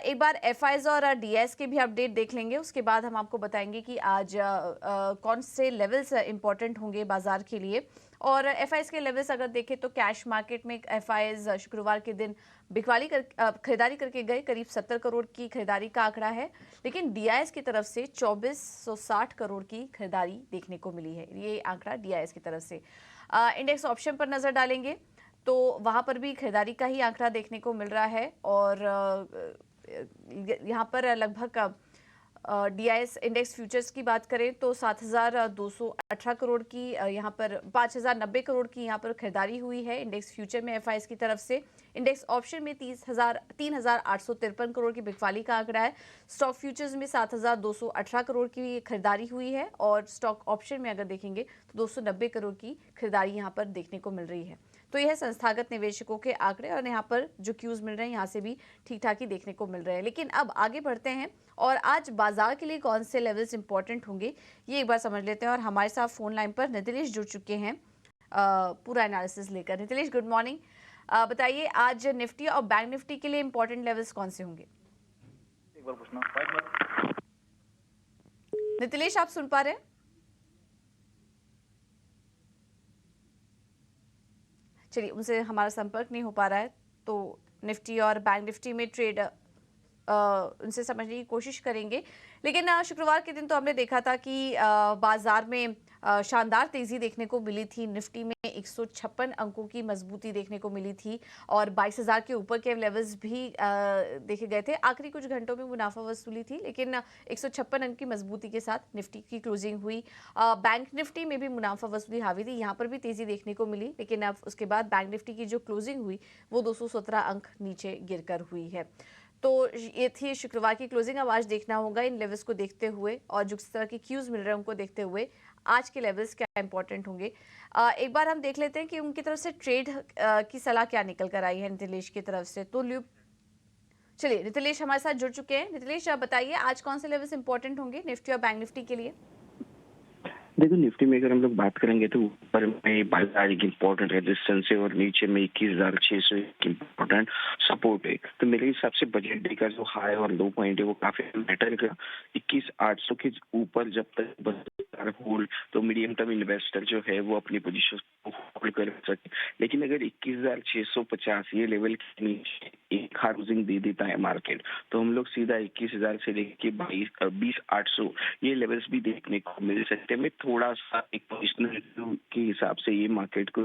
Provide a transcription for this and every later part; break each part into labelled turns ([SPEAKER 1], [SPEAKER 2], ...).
[SPEAKER 1] एक बार एफआईज और डीआईएस के भी अपडेट देख लेंगे, उसके बाद हम आपको बताएंगे कि आज कौन से लेवल्स इंपॉर्टेंट होंगे बाजार के लिए। और एफआईज के लेवल्स अगर देखें तो कैश मार्केट में एफआईज शुक्रवार के दिन खरीदारी करके गए, करीब 70 करोड़ की खरीदारी का आंकड़ा है। लेकिन डीआईएस की तरफ से 2460 करोड़ की खरीदारी देखने को मिली है, ये आंकड़ा डीआईएस की तरफ से। इंडेक्स ऑप्शन पर नजर डालेंगे तो वहां पर भी खरीदारी का ही आंकड़ा देखने को मिल रहा है। और यहाँ पर लगभग डीआईएस इंडेक्स फ्यूचर्स की बात करें तो 7218 करोड़ की यहाँ पर 5090 करोड़ की यहाँ पर खरीदारी हुई है इंडेक्स फ्यूचर में एफआईएस की तरफ से। इंडेक्स ऑप्शन में 3853 करोड़ की बिकवाली का आंकड़ा है। स्टॉक फ्यूचर्स में 7218 करोड़ की खरीदारी हुई है और स्टॉक ऑप्शन में अगर देखेंगे तो 290 करोड़ की खरीदारी यहाँ पर देखने को मिल रही है। तो यह संस्थागत निवेशकों के आंकड़े और यहाँ पर जो क्यूज मिल रहे हैं यहाँ से भी ठीक ठाक ही देखने को मिल रहे हैं। लेकिन अब आगे बढ़ते हैं और आज बाजार के लिए कौन से लेवल्स इंपॉर्टेंट होंगे ये एक बार समझ लेते हैं। और हमारे साथ फोन लाइन पर नितिलेश जुड़ चुके हैं पूरा एनालिसिस लेकर। Nitilesh, good morning. बताइए आज निफ्टी और बैंक निफ्टी के लिए इंपॉर्टेंट लेवल्स कौन से होंगे?
[SPEAKER 2] एक बार पूछना।
[SPEAKER 1] नितिलेश, आप सुन पा रहे हैं? चलिए, उनसे हमारा संपर्क नहीं हो पा रहा है तो निफ्टी और बैंक निफ्टी में ट्रेड उनसे समझने की कोशिश करेंगे। लेकिन शुक्रवार के दिन तो हमने देखा था कि बाजार में शानदार तेजी देखने को मिली थी। निफ्टी में 156 अंकों की मजबूती देखने को मिली थी और 22,000 के ऊपर के लेवल्स भी देखे गए थे। आखिरी कुछ घंटों में मुनाफा वसूली थी, लेकिन 156 अंक की मजबूती के साथ निफ्टी की क्लोजिंग हुई। बैंक निफ्टी में भी मुनाफा वसूली हावी थी, यहाँ पर भी तेजी देखने को मिली। लेकिन अब उसके बाद बैंक निफ्टी की जो क्लोजिंग हुई वो 217 अंक नीचे गिरकर हुई है। तो ये थी शुक्रवार की क्लोजिंग। अब आज देखना होगा इन लेवल्स को देखते हुए और जिस तरह की क्यूज मिल रहे हैं उनको देखते हुए आज के लेवल्स क्या इंपॉर्टेंट होंगे। एक बार हम देख लेते हैं कि उनकी तरफ से ट्रेड की सलाह क्या निकल कर आई है नितिलेश की तरफ से। तो चलिए, नितिलेश हमारे साथ जुड़ चुके हैं। नितिलेश, आप बताइए आज कौन से लेवल्स इंपॉर्टेंट होंगे निफ्टी और बैंक निफ्टी के लिए?
[SPEAKER 2] देखो, निफ्टी में अगर हम लोग बात करेंगे तो ऊपर में 22,000 एक इम्पोर्टेंट रेजिस्टेंस है और नीचे में 21,600 एक इम्पोर्टेंट सपोर्ट है। तो मेरे हिसाब से बजट डे का जो हाई और लो पॉइंट है वो काफी मैटर करेगा। 21,800 के ऊपर जब तक होल्ड तो मीडियम टर्म इन्वेस्टर जो है वो अपनी पोजीशन को होल्ड कर सके। लेकिन अगर 21,650 ये लेवल के नीचे एक हाउसिंग दे देता है मार्केट तो हम लोग सीधा 21,000 से लेके 20,800 ये लेवल्स भी देखने को मिल सकते हैं। थोड़ा सा एक पोजिशनल के हिसाब से ये मार्केट को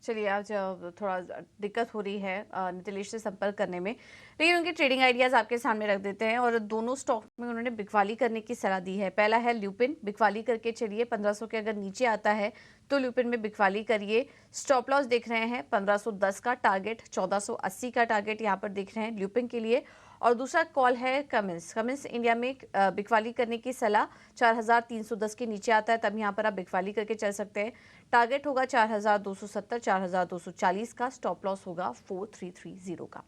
[SPEAKER 1] चलिए, आज थोड़ा दिक्कत हो रही है नितिलेश से संपर्क करने में, लेकिन उनके ट्रेडिंग आइडियाज आपके सामने रख देते हैं। और दोनों स्टॉक में उन्होंने बिकवाली करने की सलाह दी है। पहला है ल्यूपिन, बिकवाली करके चलिए। 1500 के अगर नीचे आता है तो ल्यूपिन में बिकवाली करिए। स्टॉप लॉस देख रहे हैं 1510 का टारगेट, 1480 का टारगेट यहाँ पर देख रहे हैं ल्यूपिन के लिए। और दूसरा कॉल है कमिंस इंडिया में बिकवाली करने की सलाह। 4310 के नीचे आता है तब यहाँ पर आप बिकवाली करके चल सकते हैं। टारगेट होगा 4270, 4240 का। स्टॉप लॉस होगा 4330 का।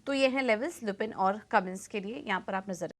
[SPEAKER 1] तो ये है लेवल्स ल्यूपिन और कमिंस के लिए, यहाँ पर आप नजर